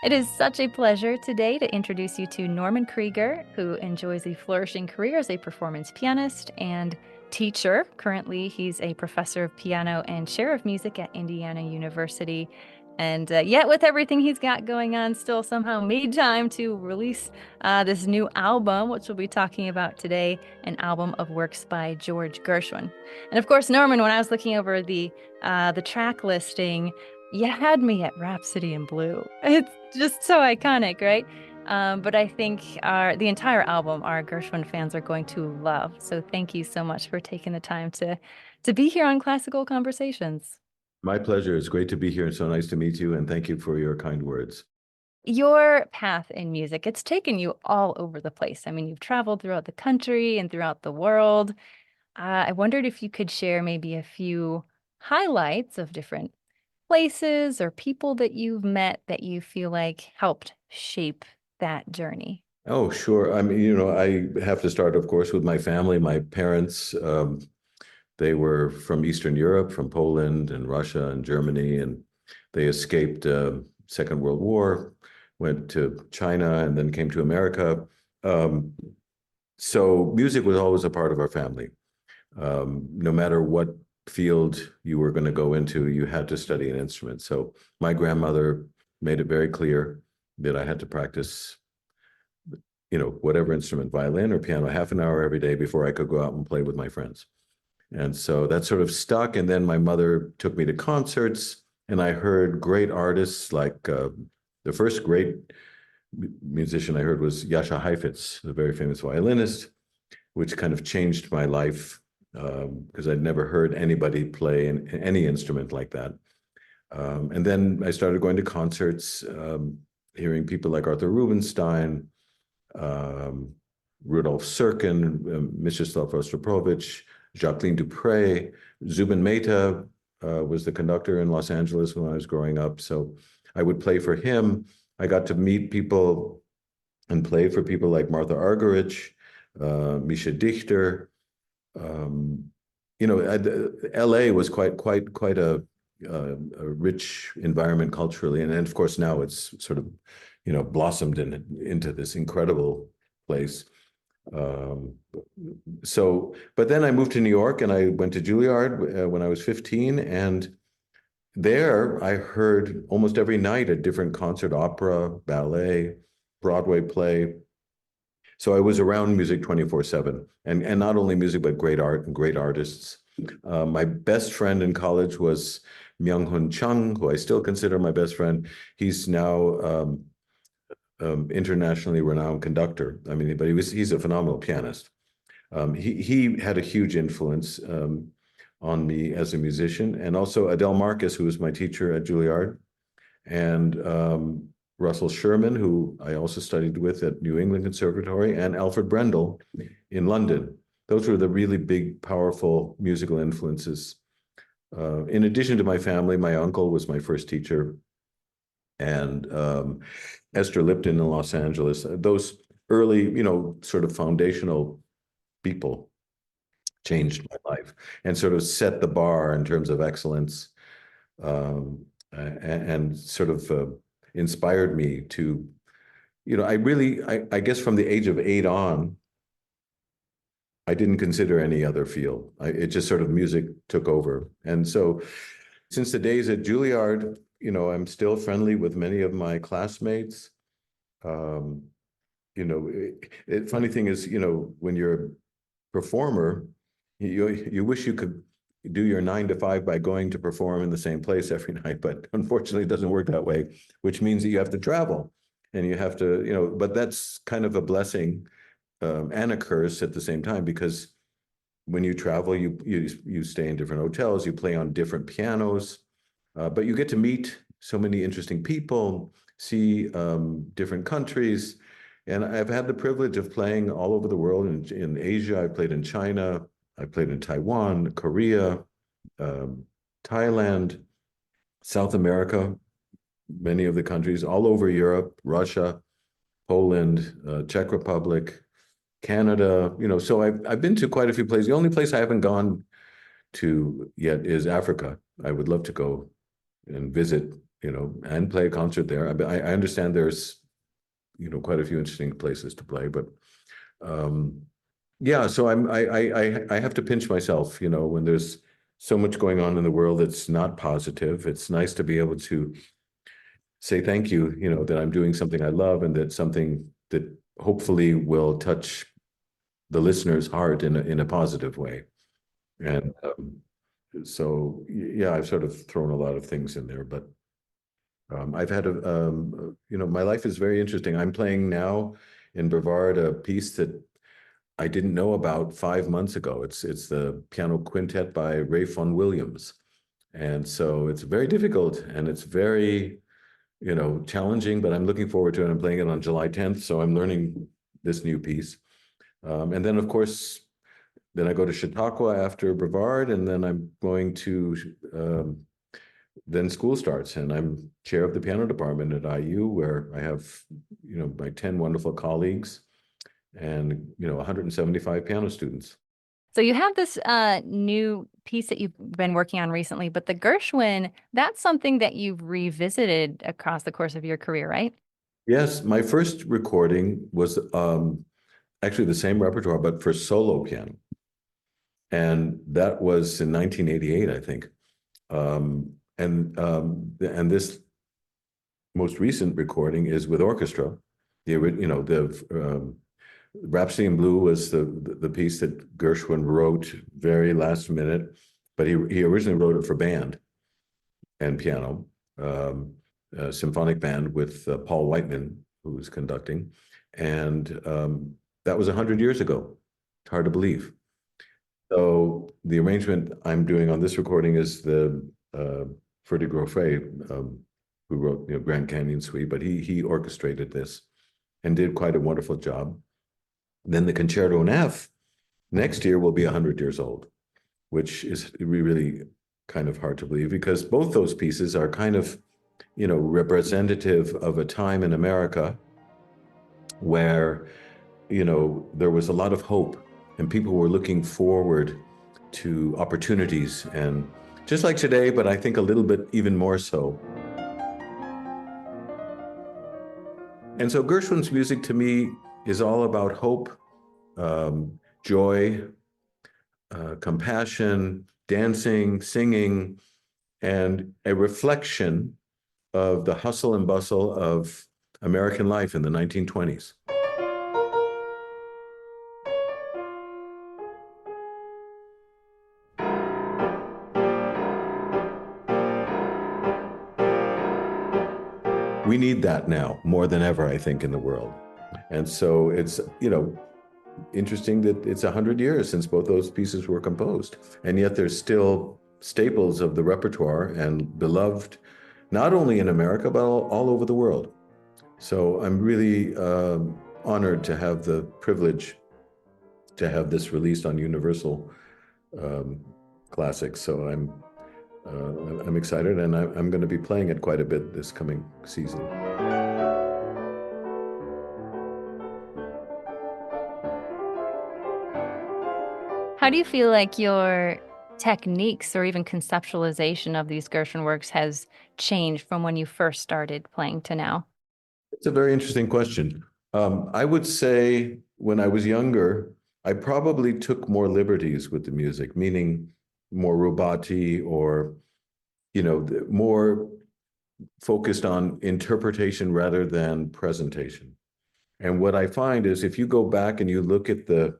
It is such a pleasure today to introduce you to Norman Krieger, who enjoys a flourishing career as a performance pianist and teacher. Currently, he's a professor of piano and chair of music at Indiana University. And yet, with everything he's got going on, still somehow made time to release this new album, which we'll be talking about today, an album of works by George Gershwin. And of course, Norman, when I was looking over the track listing, you had me at Rhapsody in Blue. It's just so iconic, right? But I think the entire album our Gershwin fans are going to love. So thank you so much for taking the time to be here on Classical Conversations. My pleasure. It's great to be here. It's so nice to meet you, and thank you for your kind words. Your path in music, it's taken you all over the place. I mean, you've traveled throughout the country and throughout the world. I wondered if you could share maybe a few highlights of different places or people that you've met that you feel like helped shape that journey. Oh, sure. I mean, I have to start, of course, with my family. My parents, they were from Eastern Europe, from Poland and Russia and Germany, and they escaped Second World War, went to China, and then came to America. So music was always a part of our family. No matter what field you were going to go into, you had to study an instrument. So my grandmother made it very clear that I had to practice, whatever instrument, violin or piano, half an hour every day before I could go out and play with my friends. And so that sort of stuck. And then my mother took me to concerts, and I heard great artists like the first great musician I heard was Jascha Heifetz, the very famous violinist, which kind of changed my life because I'd never heard anybody play any instrument like that. And then I started going to concerts, hearing people like Arthur Rubinstein, Rudolf Serkin, Mstislav Rostropovich, Jacqueline Dupre, Zubin Mehta was the conductor in Los Angeles when I was growing up. So I would play for him. I got to meet people and play for people like Martha Argerich, Misha Dichter. LA was quite a rich environment culturally, and of course now it's sort of blossomed into this incredible place. But then I moved to New York, and I went to Juilliard when I was 15, and there I heard almost every night a different concert, opera, ballet, Broadway play. So I was around music 24/7, and not only music, but great art and great artists. My best friend in college was Myung-Hun Chung, who I still consider my best friend. He's now internationally renowned conductor. I mean, but he's a phenomenal pianist. He had a huge influence on me as a musician, and also Adele Marcus, who was my teacher at Juilliard, and Russell Sherman, who I also studied with at New England Conservatory, and Alfred Brendel in London. Those were the really big, powerful musical influences. In addition to my family, my uncle was my first teacher, and Esther Lipton in Los Angeles. Those early, sort of foundational people changed my life and sort of set the bar in terms of excellence, and sort of inspired me to, I guess from the age of 8 on, I didn't consider any other field. It just sort of music took over. And so since the days at Juilliard, I'm still friendly with many of my classmates. Funny thing is, when you're a performer, you wish you could do your 9 to 5 by going to perform in the same place every night, but unfortunately it doesn't work that way, which means that you have to travel, and you have to, but that's kind of a blessing and a curse at the same time, because when you travel, you stay in different hotels, you play on different pianos, but you get to meet so many interesting people, see different countries. And I've had the privilege of playing all over the world. In Asia, I played in China, I played in Taiwan, Korea, Thailand, South America, many of the countries, all over Europe, Russia, Poland, Czech Republic, Canada. So I've been to quite a few places. The only place I haven't gone to yet is Africa. I would love to go and visit and play a concert there. I understand there's, quite a few interesting places to play, but yeah, so I have to pinch myself, when there's so much going on in the world that's not positive. It's nice to be able to say thank you, that I'm doing something I love and that something that hopefully will touch the listener's heart in a positive way. And so, yeah, I've sort of thrown a lot of things in there, but I've had my life is very interesting. I'm playing now in Brevard a piece that I didn't know about 5 months ago. It's the piano quintet by Ray Vaughan Williams. And so it's very difficult and it's very, challenging, but I'm looking forward to it. I'm playing it on July 10th. So I'm learning this new piece. And then, of course, then I go to Chautauqua after Brevard, and then I'm going to, then school starts, and I'm chair of the piano department at IU, where I have, my 10 wonderful colleagues and, 175 piano students. So you have this new piece that you've been working on recently, but the Gershwin, that's something that you've revisited across the course of your career, right? Yes, my first recording was actually the same repertoire, but for solo piano. And that was in 1988, I think. And this most recent recording is with orchestra. The Rhapsody in Blue was the piece that Gershwin wrote very last minute, but he originally wrote it for band and piano, a symphonic band with Paul Whiteman, who was conducting, and that was 100 years ago. It's hard to believe. So the arrangement I'm doing on this recording is the Ferdy Groffet, who wrote Grand Canyon Suite, but he orchestrated this and did quite a wonderful job. Then the Concerto in F next year will be 100 years old, which is really kind of hard to believe because both those pieces are kind of, representative of a time in America where, there was a lot of hope and people were looking forward to opportunities, and just like today, but I think a little bit even more so. And so Gershwin's music to me is all about hope, joy, compassion, dancing, singing, and a reflection of the hustle and bustle of American life in the 1920s. We need that now more than ever, I think, in the world. And so it's, interesting that it's 100 years since both those pieces were composed. And yet there's still staples of the repertoire and beloved, not only in America, but all over the world. So I'm really honored to have the privilege to have this released on Universal Classics. So I'm excited, and I'm going to be playing it quite a bit this coming season. How do you feel like your techniques or even conceptualization of these Gershwin works has changed from when you first started playing to now? It's a very interesting question. I would say when I was younger, I probably took more liberties with the music, meaning more rubato or, more focused on interpretation rather than presentation. And what I find is if you go back and you look at the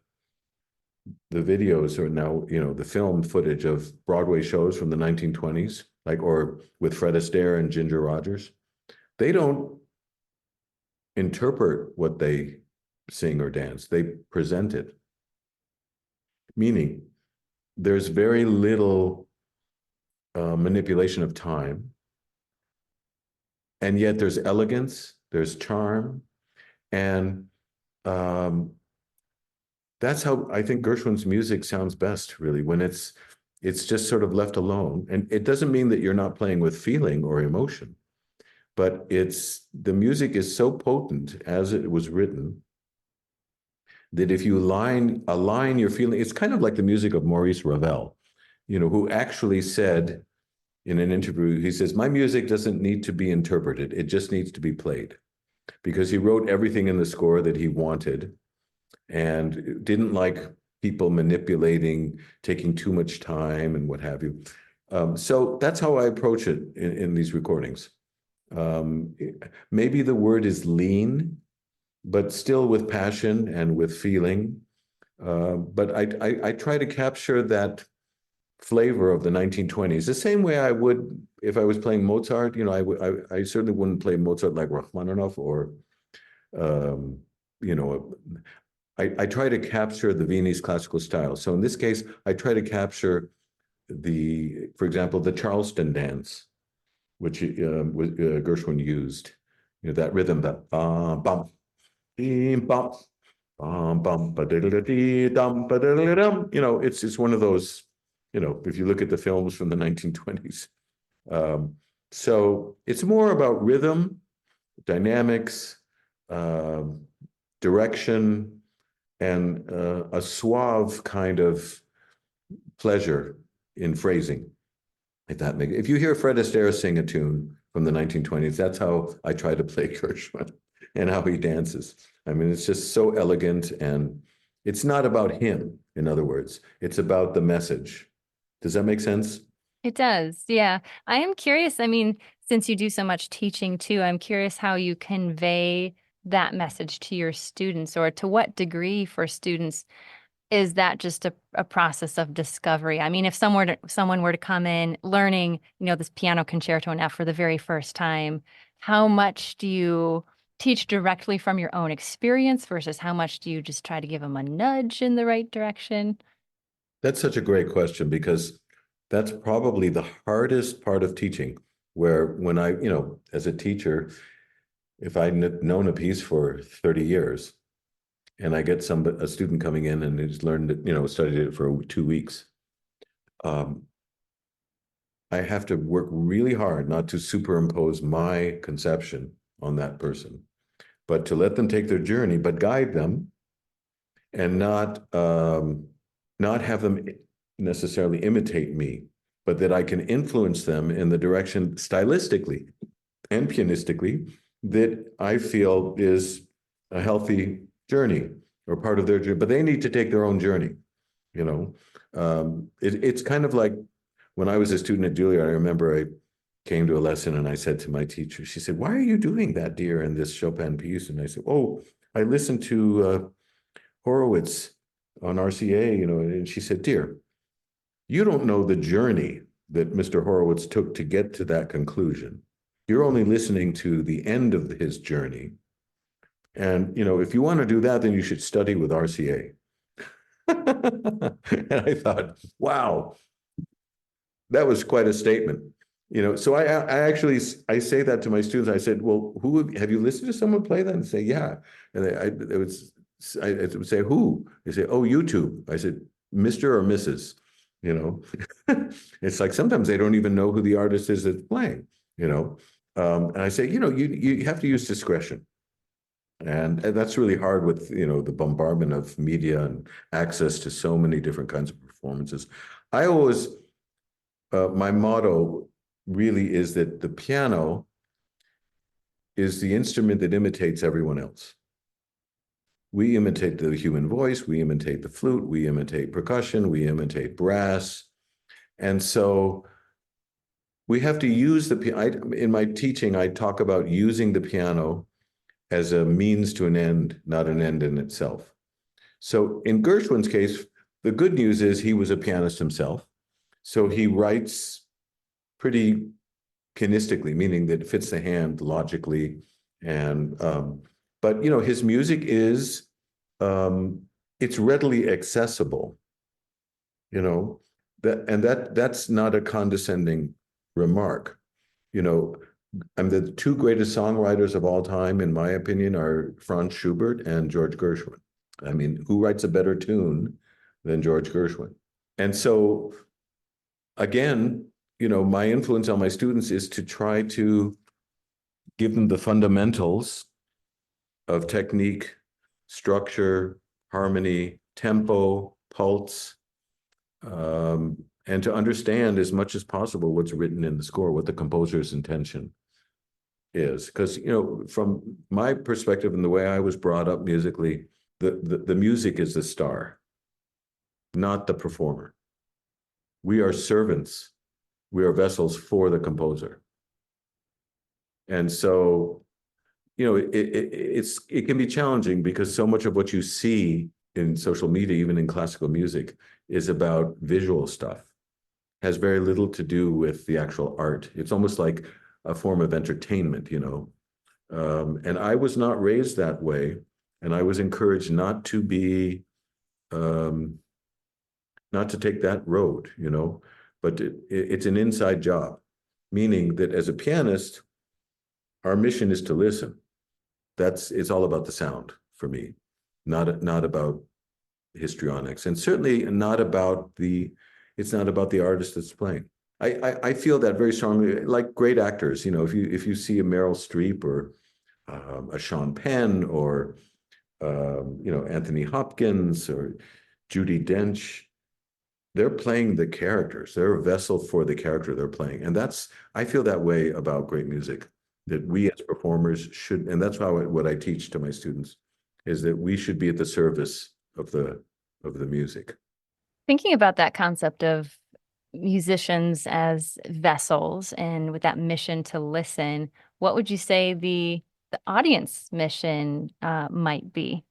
videos or now, the film footage of Broadway shows from the 1920s, or with Fred Astaire and Ginger Rogers, they don't interpret what they sing or dance, they present it. Meaning there's very little manipulation of time, and yet there's elegance, there's charm, and that's how I think Gershwin's music sounds best, really, when it's just sort of left alone. And it doesn't mean that you're not playing with feeling or emotion, but the music is so potent as it was written that if you align your feeling, it's kind of like the music of Maurice Ravel, who actually said, in an interview, he says, my music doesn't need to be interpreted. It just needs to be played, because he wrote everything in the score that he wanted and didn't like people manipulating, taking too much time and what have you. So that's how I approach it in these recordings. Maybe the word is lean, but still with passion and with feeling. But I try to capture that flavor of the 1920s, the same way I would if I was playing Mozart. You know, I certainly wouldn't play Mozart like Rachmaninoff or, you know, I try to capture the Viennese classical style. So in this case, I try to capture for example, the Charleston dance, which Gershwin used. You know, that rhythm, that bum bum, bum bum ba-da-da-dee-dum, ba-da-da-dum. You know, it's one of those, you know, if you look at the films from the 1920s. So it's more about rhythm, dynamics, direction, and a suave kind of pleasure in phrasing. If you hear Fred Astaire sing a tune from the 1920s, that's how I try to play Gershwin and how he dances. I mean, it's just so elegant, and it's not about him, in other words. It's about the message. Does that make sense? It does. Yeah. I am curious. I mean, since you do so much teaching too, I'm curious how you convey that message to your students, or to what degree for students is that just a process of discovery? I mean, if someone were to come in learning, you know, this piano concerto in F for the very first time, how much do you teach directly from your own experience versus how much do you just try to give them a nudge in the right direction? That's such a great question, because that's probably the hardest part of teaching, where when you know, as a teacher, if I'd known a piece for 30 years and I get a student coming in and he's learned it, you know, studied it for 2 weeks, um, I have to work really hard not to superimpose my conception on that person, but to let them take their journey, but guide them, and not have them necessarily imitate me, but that I can influence them in the direction stylistically and pianistically that I feel is a healthy journey or part of their journey. But they need to take their own journey, you know. It's kind of like when I was a student at Juilliard. I remember I came to a lesson and I said to my teacher, she said, "Why are you doing that, dear, in this Chopin piece?" And I said, "Oh, I listened to Horowitz on RCA, you know." And she said, "Dear, you don't know the journey that Mr. Horowitz took to get to that conclusion. You're only listening to the end of his journey. And, you know, if you want to do that, then you should study with RCA." And I thought, wow, that was quite a statement. You know, so I actually I say that to my students. I said, "Well, have you listened to someone play that?" And say, "Yeah." And I would say, "Who?" They say, "Oh, YouTube." I said, "Mr. or Mrs.?" You know, it's like sometimes they don't even know who the artist is that's playing. You know, and I say, you know, you have to use discretion. And that's really hard with, you know, the bombardment of media and access to so many different kinds of performances. I always, my motto really is that the piano is the instrument that imitates everyone else. We imitate the human voice, we imitate the flute, we imitate percussion, we imitate brass. And so we have to use the piano. In my teaching, I talk about using the piano as a means to an end, not an end in itself. So in Gershwin's case, the good news is he was a pianist himself. So he writes pretty pianistically, meaning that it fits the hand logically. And but you know, his music is it's readily accessible, you know, that's not a condescending remark. You know, the two greatest songwriters of all time, in my opinion, are Franz Schubert and George Gershwin. I mean, who writes a better tune than George Gershwin? And so, again, you know, my influence on my students is to try to give them the fundamentals of technique, structure, harmony, tempo, pulse, and to understand as much as possible what's written in the score, what the composer's intention is. Because, from my perspective and the way I was brought up musically, the music is the star, not the performer. We are servants. We are vessels for the composer. And so, it can be challenging because so much of what you see in social media, even in classical music, is about visual stuff, has very little to do with the actual art. It's almost like a form of entertainment, and I was not raised that way, and I was encouraged not to be, not to take that road, but it's an inside job, meaning that as a pianist, our mission is to listen. It's all about the sound for me, not about histrionics, and certainly not about it's not about the artist that's playing. I feel that very strongly, like great actors, if you see a Meryl Streep or a Sean Penn or Anthony Hopkins or Judi Dench, they're playing the characters. They're a vessel for the character they're playing. And I feel that way about great music, that we as performers should, and that's what I teach to my students, is that we should be at the service of the music. Thinking about that concept of musicians as vessels and with that mission to listen, what would you say the audience mission might be?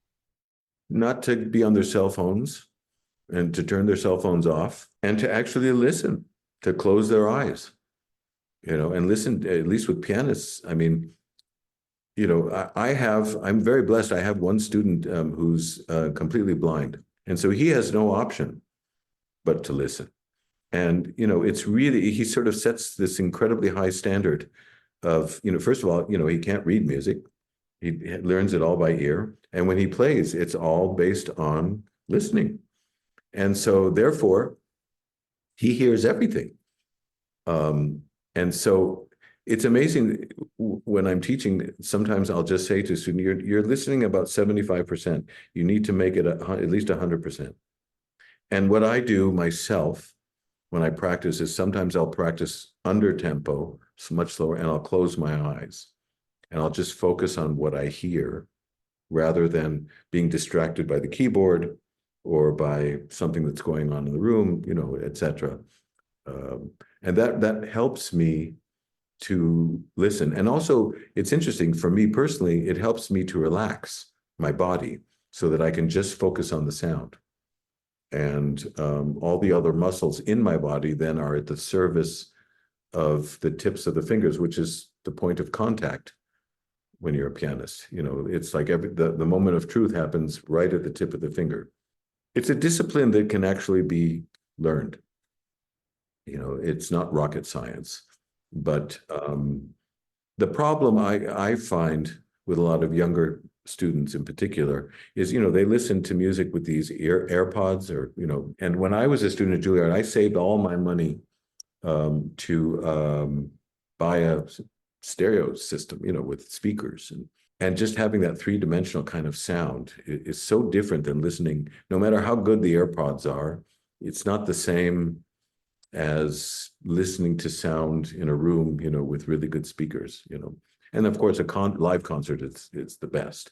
Not to be on their cell phones and to turn their cell phones off and to actually listen, to close their eyes, and listen, at least with pianists. I mean, I'm very blessed. I have one student who's completely blind. And so he has no option but to listen. And, it's really, he sort of sets this incredibly high standard of, first of all, he can't read music. He learns it all by ear. And when he plays, it's all based on listening. And so therefore, he hears everything. And so it's amazing when I'm teaching, sometimes I'll just say to a student, you're listening about 75%. You need to make it at least 100%. And what I do myself when I practice is sometimes I'll practice under tempo, much slower, and I'll close my eyes. And I'll just focus on what I hear rather than being distracted by the keyboard or by something that's going on in the room, et cetera. And that helps me to listen. And also, it's interesting for me personally, it helps me to relax my body so that I can just focus on the sound. And all the other muscles in my body then are at the service of the tips of the fingers, which is the point of contact when you're a pianist. It's like the moment of truth happens right at the tip of the finger. It's a discipline that can actually be learned. It's not rocket science. But the problem I find with a lot of younger students in particular is, they listen to music with these AirPods or, and when I was a student at Juilliard, I saved all my money to buy a stereo system, with speakers and just having that three-dimensional kind of sound is so different than listening. No matter how good the AirPods are, it's not the same as listening to sound in a room, with really good speakers, And of course, a live concert, it's the best.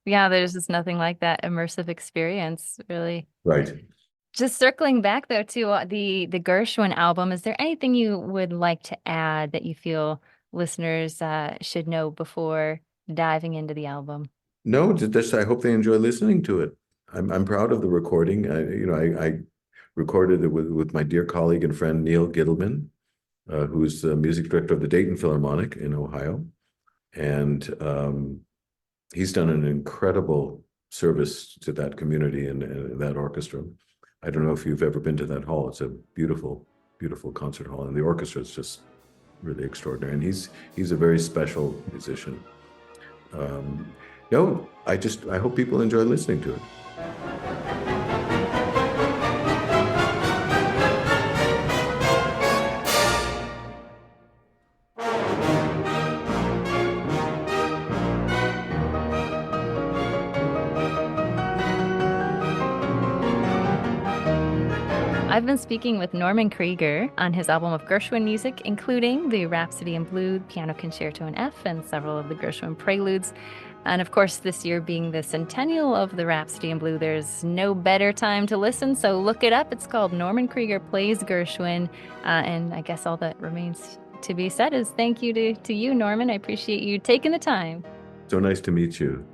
Yeah, there's just nothing like that immersive experience, really. Right. Just circling back though to the Gershwin album, is there anything you would like to add that you feel listeners should know before diving into the album? No, just I hope they enjoy listening to it. I'm proud of the recording. I recorded it with my dear colleague and friend Neil Gittleman, who's the music director of the Dayton Philharmonic in Ohio, and he's done an incredible service to that community and that orchestra. I don't know if you've ever been to that hall. It's a beautiful, beautiful concert hall, and the orchestra is just really extraordinary. And he's a very special musician. No, I hope people enjoy listening to it. I've been speaking with Norman Krieger on his album of Gershwin music, including the Rhapsody in Blue, Piano Concerto in F, and several of the Gershwin preludes. And of course, this year being the centennial of the Rhapsody in Blue, there's no better time to listen, so look it up. It's called Norman Krieger Plays Gershwin. And I guess all that remains to be said is thank you to you, Norman. I appreciate you taking the time. So nice to meet you.